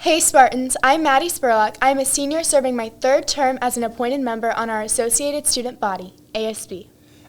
Hey Spartans, I'm Maddie Spurlock. I'm a senior serving my third term as an appointed member on our associated student body, ASB.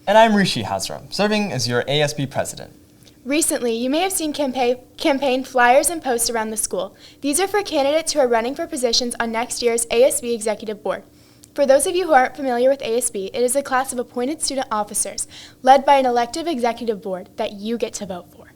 And I'm Rishi Hazra, serving as your ASB President. Recently, you may have seen campaign flyers and posts around the school. These are for candidates who are running for positions on next year's ASB Executive Board. For those of you who aren't familiar with ASB, it is a class of appointed student officers led by an elective executive board that you get to vote for.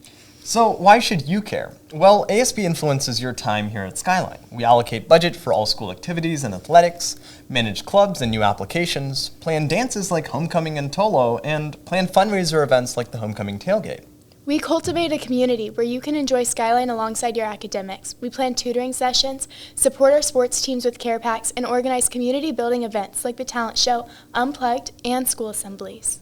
So why should you care? Well, ASB influences your time here at Skyline. We allocate budget for all school activities and athletics, manage clubs and new applications, plan dances like homecoming and Tolo, and plan fundraiser events like the homecoming tailgate. We cultivate a community where you can enjoy Skyline alongside your academics. We plan tutoring sessions, support our sports teams with care packs, and organize community building events like the talent show, Unplugged, and school assemblies.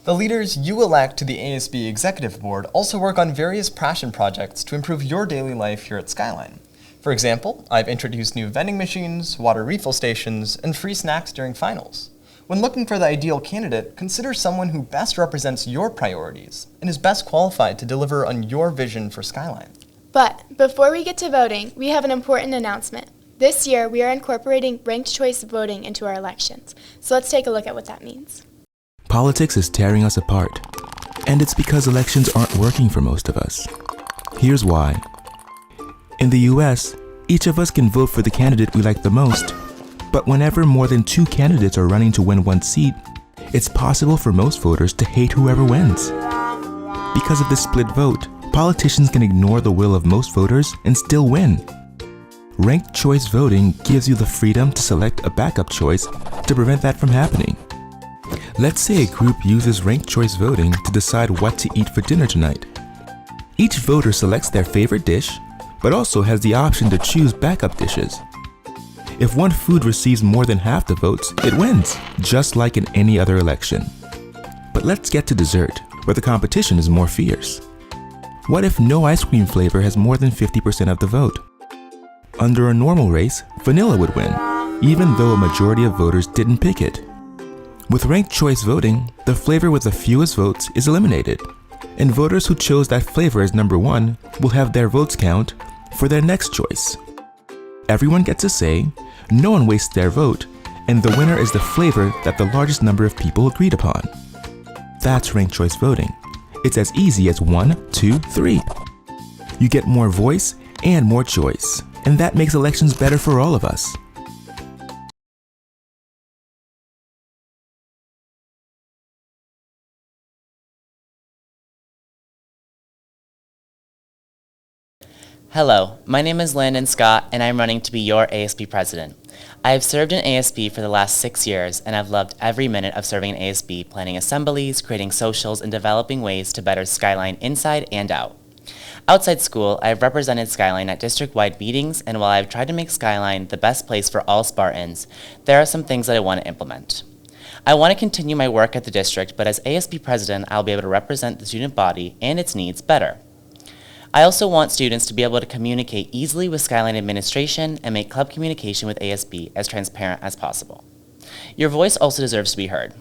The leaders you elect to the ASB Executive Board also work on various passion projects to improve your daily life here at Skyline. For example, I've introduced new vending machines, water refill stations, and free snacks during finals. When looking for the ideal candidate, consider someone who best represents your priorities and is best qualified to deliver on your vision for Skyline. But before we get to voting, we have an important announcement. This year, we are incorporating ranked choice voting into our elections. So let's take a look at what that means. Politics is tearing us apart, and it's because elections aren't working for most of us. Here's why. In the US, each of us can vote for the candidate we like the most, but whenever more than 2 candidates are running to win one seat, it's possible for most voters to hate whoever wins. Because of this split vote, politicians can ignore the will of most voters and still win. Ranked choice voting gives you the freedom to select a backup choice to prevent that from happening. Let's say a group uses ranked choice voting to decide what to eat for dinner tonight. Each voter selects their favorite dish, but also has the option to choose backup dishes. If one food receives more than half the votes, it wins, just like in any other election. But let's get to dessert, where the competition is more fierce. What if no ice cream flavor has more than 50% of the vote? Under a normal race, vanilla would win, even though a majority of voters didn't pick it. With ranked choice voting, the flavor with the fewest votes is eliminated, and voters who chose that flavor as number 1 will have their votes count for their next choice. Everyone gets a say, no one wastes their vote, and the winner is the flavor that the largest number of people agreed upon. That's ranked choice voting. It's as easy as 1, 2, 3. You get more voice and more choice, and that makes elections better for all of us. Hello, my name is Landon Scott, and I'm running to be your ASB President. I have served in ASB for the last 6 years, and I've loved every minute of serving in ASB, planning assemblies, creating socials, and developing ways to better Skyline inside and out. Outside school, I have represented Skyline at district-wide meetings, and while I've tried to make Skyline the best place for all Spartans, there are some things that I want to implement. I want to continue my work at the district, but as ASB President, I'll be able to represent the student body and its needs better. I also want students to be able to communicate easily with Skyline administration and make club communication with ASB as transparent as possible. Your voice also deserves to be heard.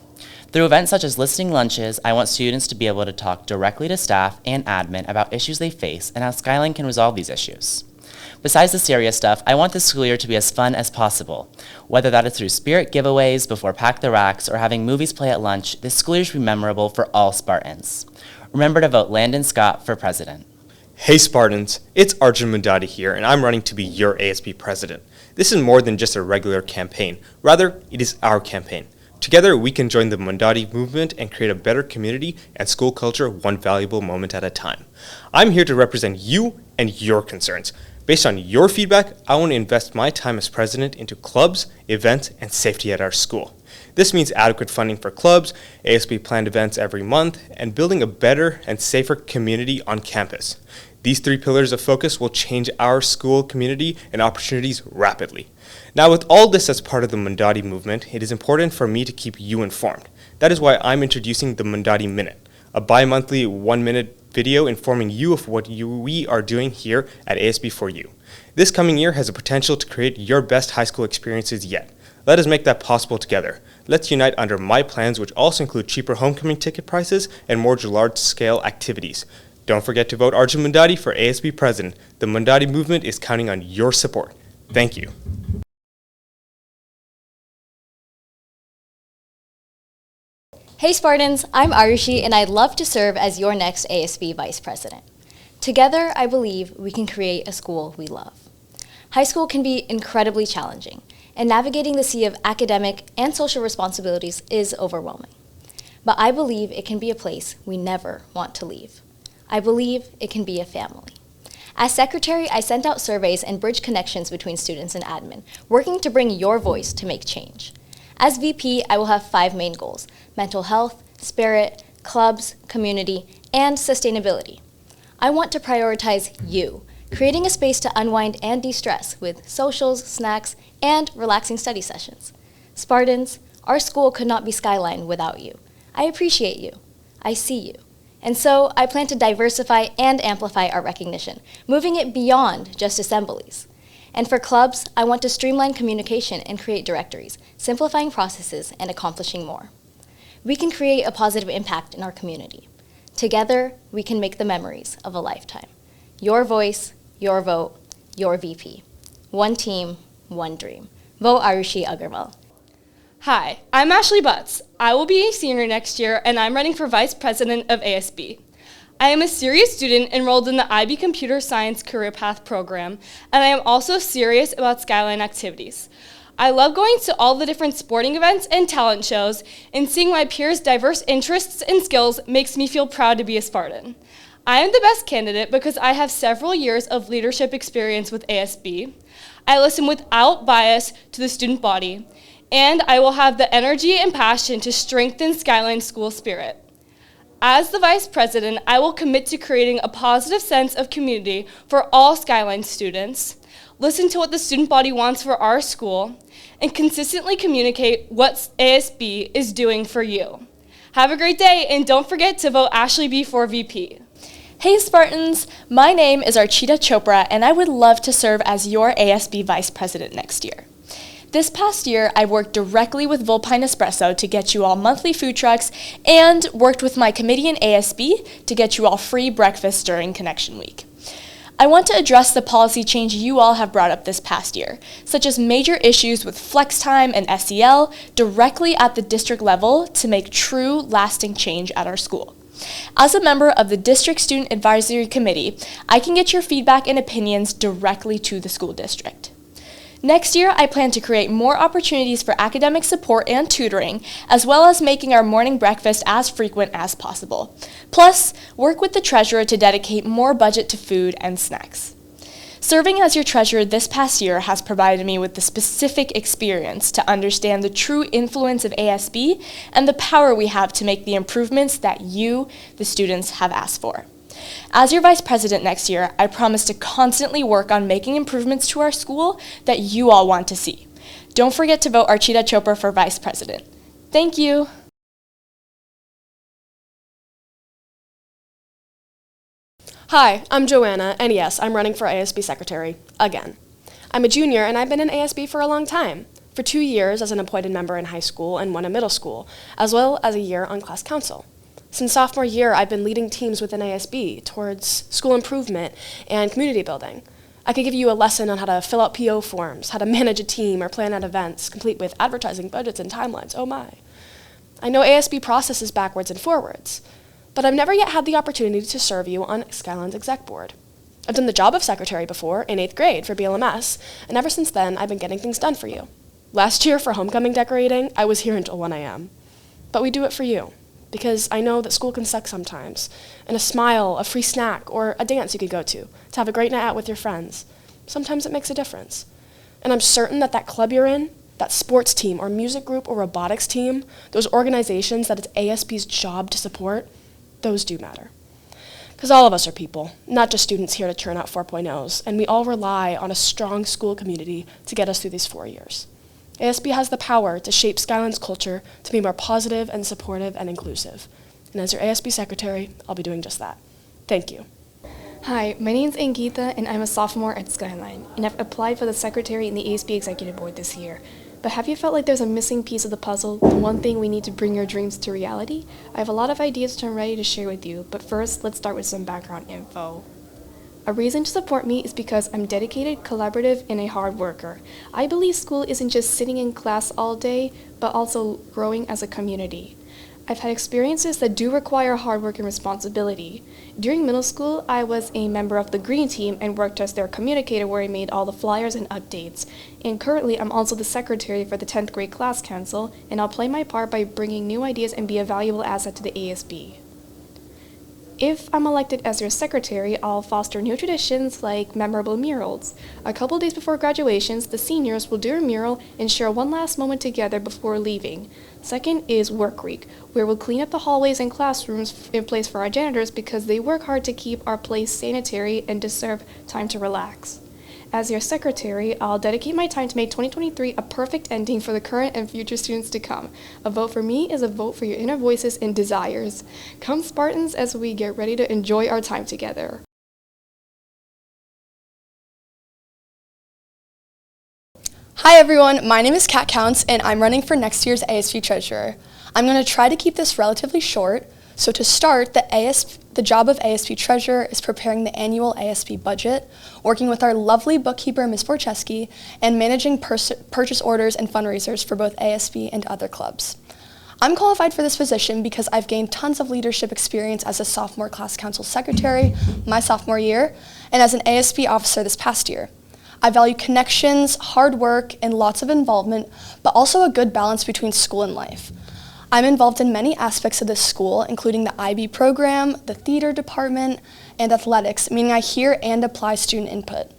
Through events such as listening lunches, I want students to be able to talk directly to staff and admin about issues they face and how Skyline can resolve these issues. Besides the serious stuff, I want this school year to be as fun as possible. Whether that is through spirit giveaways before Pack the Racks or having movies play at lunch, this school year should be memorable for all Spartans. Remember to vote Landon Scott for President. Hey Spartans, it's Arjun Mundati here, and I'm running to be your ASB President. This is more than just a regular campaign. Rather, it is our campaign. Together, we can join the Mundati movement and create a better community and school culture one valuable moment at a time. I'm here to represent you and your concerns. Based on your feedback, I want to invest my time as president into clubs, events, and safety at our school. This means adequate funding for clubs, ASB planned events every month, and building a better and safer community on campus. These 3 pillars of focus will change our school community and opportunities rapidly. Now, with all this as part of the Mundati movement, it is important for me to keep you informed. That is why I'm introducing the Mundati Minute, a bi-monthly 1-minute video informing you of what we are doing here at ASB for you. This coming year has the potential to create your best high school experiences yet. Let us make that possible together. Let's unite under my plans, which also include cheaper homecoming ticket prices and more large-scale activities. Don't forget to vote Arjun Mundadi for ASB President. The Mundadi movement is counting on your support. Thank you. Hey Spartans, I'm Arushi and I'd love to serve as your next ASB Vice President. Together, I believe we can create a school we love. High school can be incredibly challenging, and navigating the sea of academic and social responsibilities is overwhelming. But I believe it can be a place we never want to leave. I believe it can be a family. As Secretary, I sent out surveys and bridge connections between students and admin, working to bring your voice to make change. As VP, I will have 5 main goals: mental health, spirit, clubs, community, and sustainability. I want to prioritize you, creating a space to unwind and de-stress with socials, snacks, and relaxing study sessions. Spartans, our school could not be Skyline without you. I appreciate you. I see you. And so I plan to diversify and amplify our recognition, moving it beyond just assemblies. And for clubs, I want to streamline communication and create directories, simplifying processes and accomplishing more. We can create a positive impact in our community. Together, we can make the memories of a lifetime. Your voice, your vote, your VP. One team, one dream. Vote Arushi Agarwal. Hi, I'm Ashley Butts. I will be a senior next year, and I'm running for Vice President of ASB. I am a serious student enrolled in the IB Computer Science Career Path program, and I am also serious about Skyline activities. I love going to all the different sporting events and talent shows, and seeing my peers' diverse interests and skills makes me feel proud to be a Spartan. I am the best candidate because I have several years of leadership experience with ASB. I listen without bias to the student body, and I will have the energy and passion to strengthen Skyline school spirit. As the Vice President, I will commit to creating a positive sense of community for all Skyline students, listen to what the student body wants for our school, and consistently communicate what ASB is doing for you. Have a great day, and don't forget to vote Ashley B for VP. Hey Spartans, my name is Archita Chopra, and I would love to serve as your ASB Vice President next year. This past year, I worked directly with Vulpine Espresso to get you all monthly food trucks and worked with my committee in ASB to get you all free breakfast during Connection Week. I want to address the policy change you all have brought up this past year, such as major issues with flex time and SEL directly at the district level to make true, lasting change at our school. As a member of the District Student Advisory Committee, I can get your feedback and opinions directly to the school district. Next year, I plan to create more opportunities for academic support and tutoring, as well as making our morning breakfast as frequent as possible. Plus, work with the treasurer to dedicate more budget to food and snacks. Serving as your treasurer this past year has provided me with the specific experience to understand the true influence of ASB and the power we have to make the improvements that you, the students, have asked for. As your Vice President next year, I promise to constantly work on making improvements to our school that you all want to see. Don't forget to vote Archita Chopra for Vice President. Thank you. Hi, I'm Joanna, and yes, I'm running for ASB Secretary, again. I'm a junior, and I've been in ASB for a long time, for 2 years as an appointed member in high school and 1 in middle school, as well as a year on class council. Since sophomore year, I've been leading teams within ASB towards school improvement and community building. I could give you a lesson on how to fill out PO forms, how to manage a team or plan out events, complete with advertising budgets and timelines, oh my. I know ASB processes backwards and forwards, but I've never yet had the opportunity to serve you on Skyline's exec board. I've done the job of secretary before in 8th grade for BLMS, and ever since then, I've been getting things done for you. Last year for homecoming decorating, I was here until 1 a.m. But we do it for you, because I know that school can suck sometimes, and a smile, a free snack, or a dance you could go to have a great night out with your friends, sometimes it makes a difference. And I'm certain that that club you're in, that sports team or music group or robotics team, those organizations that it's ASB's job to support, those do matter. Because all of us are people, not just students here to churn out 4.0s, and we all rely on a strong school community to get us through these 4 years. ASB has the power to shape Skyline's culture to be more positive and supportive and inclusive. And as your ASB Secretary, I'll be doing just that. Thank you. Hi, my name's Angita, and I'm a sophomore at Skyline, and I've applied for the Secretary in the ASB Executive Board this year. But have you felt like there's a missing piece of the puzzle, the one thing we need to bring your dreams to reality? I have a lot of ideas which I'm ready to share with you, but first, let's start with some background info. A reason to support me is because I'm dedicated, collaborative, and a hard worker. I believe school isn't just sitting in class all day, but also growing as a community. I've had experiences that do require hard work and responsibility. During middle school, I was a member of the Green Team and worked as their communicator where I made all the flyers and updates. And currently, I'm also the secretary for the 10th grade class council, and I'll play my part by bringing new ideas and be a valuable asset to the ASB. If I'm elected as your secretary, I'll foster new traditions like memorable murals. A couple days before graduations, the seniors will do a mural and share one last moment together before leaving. Second is Work Week, where we'll clean up the hallways and classrooms in place for our janitors because they work hard to keep our place sanitary and deserve time to relax. As your secretary, I'll dedicate my time to make 2023 a perfect ending for the current and future students to come. A vote for me is a vote for your inner voices and desires. Come Spartans as we get ready to enjoy our time together. Hi everyone, my name is Kat Counts and I'm running for next year's ASB Treasurer. I'm going to try to keep this relatively short. So to start, the job of ASB Treasurer is preparing the annual ASB budget, working with our lovely bookkeeper, Ms. Borcheski, and managing purchase orders and fundraisers for both ASB and other clubs. I'm qualified for this position because I've gained tons of leadership experience as a sophomore class council secretary my sophomore year, and as an ASB officer this past year. I value connections, hard work, and lots of involvement, but also a good balance between school and life. I'm involved in many aspects of this school, including the IB program, the theater department, and athletics, meaning I hear and apply student input.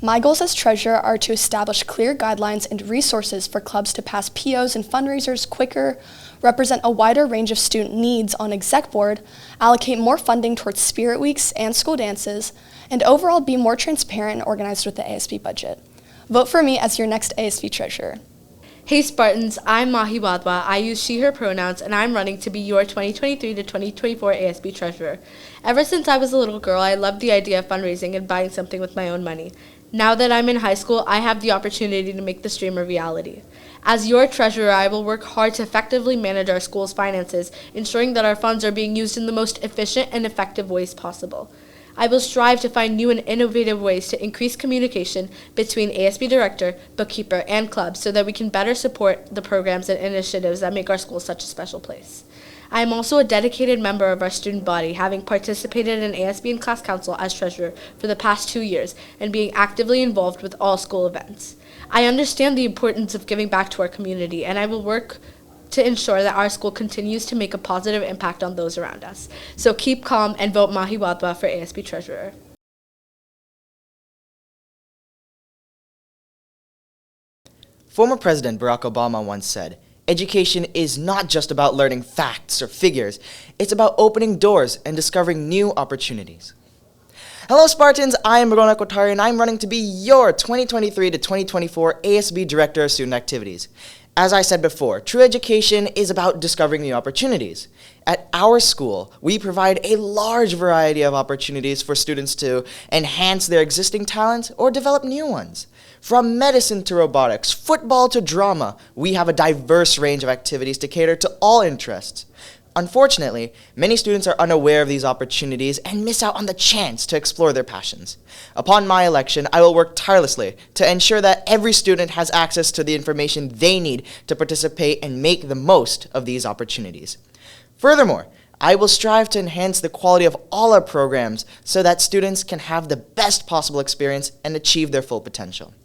My goals as treasurer are to establish clear guidelines and resources for clubs to pass POs and fundraisers quicker, represent a wider range of student needs on exec board, allocate more funding towards spirit weeks and school dances, and overall be more transparent and organized with the ASB budget. Vote for me as your next ASB treasurer. Hey Spartans, I'm Mahi Wadwa. I use she, her pronouns, and I'm running to be your 2023 to 2024 ASB Treasurer. Ever since I was a little girl, I loved the idea of fundraising and buying something with my own money. Now that I'm in high school, I have the opportunity to make this dream a reality. As your treasurer, I will work hard to effectively manage our school's finances, ensuring that our funds are being used in the most efficient and effective ways possible. I will strive to find new and innovative ways to increase communication between ASB Director, bookkeeper, and clubs so that we can better support the programs and initiatives that make our school such a special place. I am also a dedicated member of our student body, having participated in ASB and Class Council as treasurer for the past 2 years and being actively involved with all school events. I understand the importance of giving back to our community, and I will work to ensure that our school continues to make a positive impact on those around us. So keep calm and vote Mahi Wadwa for ASB Treasurer. Former President Barack Obama once said, "Education is not just about learning facts or figures, it's about opening doors and discovering new opportunities." Hello Spartans, I am Ronak Kotari and I'm running to be your 2023 to 2024 ASB Director of Student Activities. As I said before, true education is about discovering new opportunities. At our school, we provide a large variety of opportunities for students to enhance their existing talents or develop new ones. From medicine to robotics, football to drama, we have a diverse range of activities to cater to all interests. Unfortunately, many students are unaware of these opportunities and miss out on the chance to explore their passions. Upon my election, I will work tirelessly to ensure that every student has access to the information they need to participate and make the most of these opportunities. Furthermore, I will strive to enhance the quality of all our programs so that students can have the best possible experience and achieve their full potential.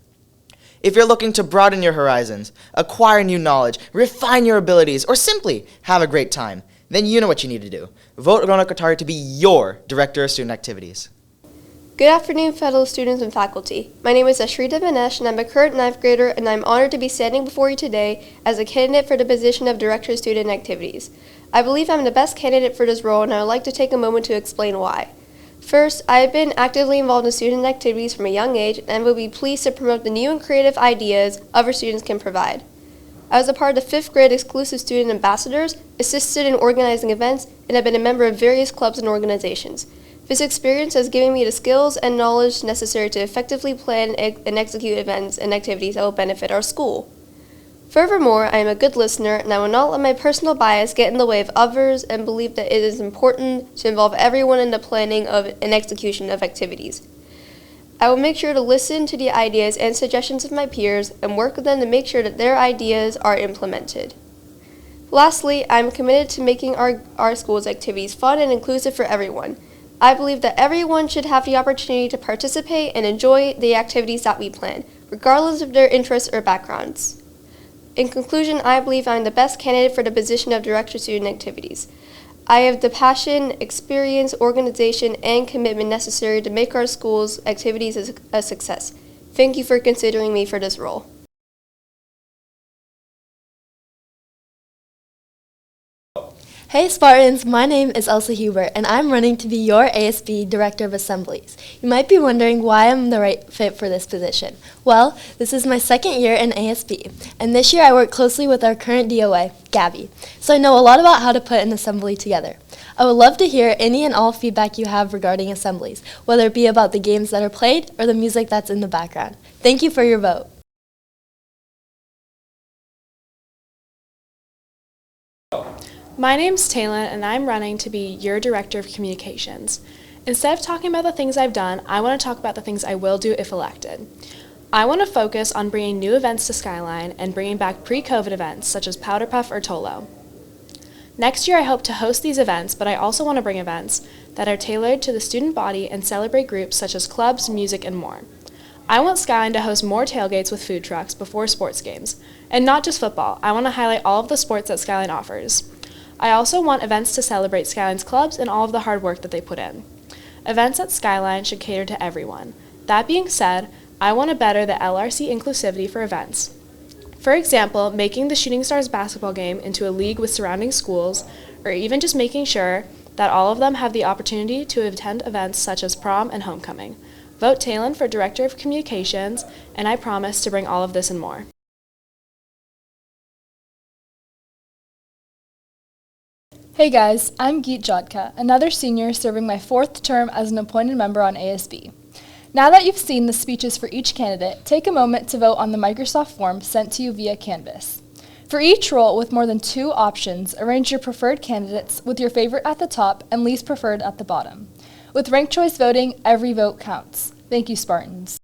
If you're looking to broaden your horizons, acquire new knowledge, refine your abilities, or simply have a great time, then you know what you need to do. Vote Ronak Kotari to be your Director of Student Activities. Good afternoon, fellow students and faculty. My name is Ashrita Banesh, and I'm a current 9th grader, and I'm honored to be standing before you today as a candidate for the position of Director of Student Activities. I believe I'm the best candidate for this role, and I would like to take a moment to explain why. First, I have been actively involved in student activities from a young age, and will be pleased to promote the new and creative ideas other students can provide. I was a part of the 5th grade exclusive student ambassadors, assisted in organizing events, and have been a member of various clubs and organizations. This experience has given me the skills and knowledge necessary to effectively plan and execute events and activities that will benefit our school. Furthermore, I am a good listener, and I will not let my personal bias get in the way of others and believe that it is important to involve everyone in the planning of and execution of activities. I will make sure to listen to the ideas and suggestions of my peers and work with them to make sure that their ideas are implemented. Lastly, I am committed to making our school's activities fun and inclusive for everyone. I believe that everyone should have the opportunity to participate and enjoy the activities that we plan, regardless of their interests or backgrounds. In conclusion, I believe I am the best candidate for the position of Director of Student Activities. I have the passion, experience, organization, and commitment necessary to make our school's activities a success. Thank you for considering me for this role. Hey Spartans, my name is Elsa Hubert and I'm running to be your ASB Director of Assemblies. You might be wondering why I'm the right fit for this position. Well, this is my second year in ASB, and this year I work closely with our current DOA, Gabby, so I know a lot about how to put an assembly together. I would love to hear any and all feedback you have regarding assemblies, whether it be about the games that are played or the music that's in the background. Thank you for your vote. My name's Taylor, and I'm running to be your Director of Communications. Instead of talking about the things I've done, I want to talk about the things I will do if elected. I want to focus on bringing new events to Skyline and bringing back pre-COVID events such as Powder Puff or Tolo. Next year I hope to host these events, but I also want to bring events that are tailored to the student body and celebrate groups such as clubs, music, and more. I want Skyline to host more tailgates with food trucks before sports games. And not just football, I want to highlight all of the sports that Skyline offers. I also want events to celebrate Skyline's clubs and all of the hard work that they put in. Events at Skyline should cater to everyone. That being said, I want to better the LRC inclusivity for events. For example, making the Shooting Stars basketball game into a league with surrounding schools, or even just making sure that all of them have the opportunity to attend events such as prom and homecoming. Vote Talon for Director of Communications, and I promise to bring all of this and more. Hey guys, I'm Geet Jodka, another senior serving my 4th term as an appointed member on ASB. Now that you've seen the speeches for each candidate, take a moment to vote on the Microsoft form sent to you via Canvas. For each role with more than 2 options, arrange your preferred candidates with your favorite at the top and least preferred at the bottom. With ranked choice voting, every vote counts. Thank you, Spartans.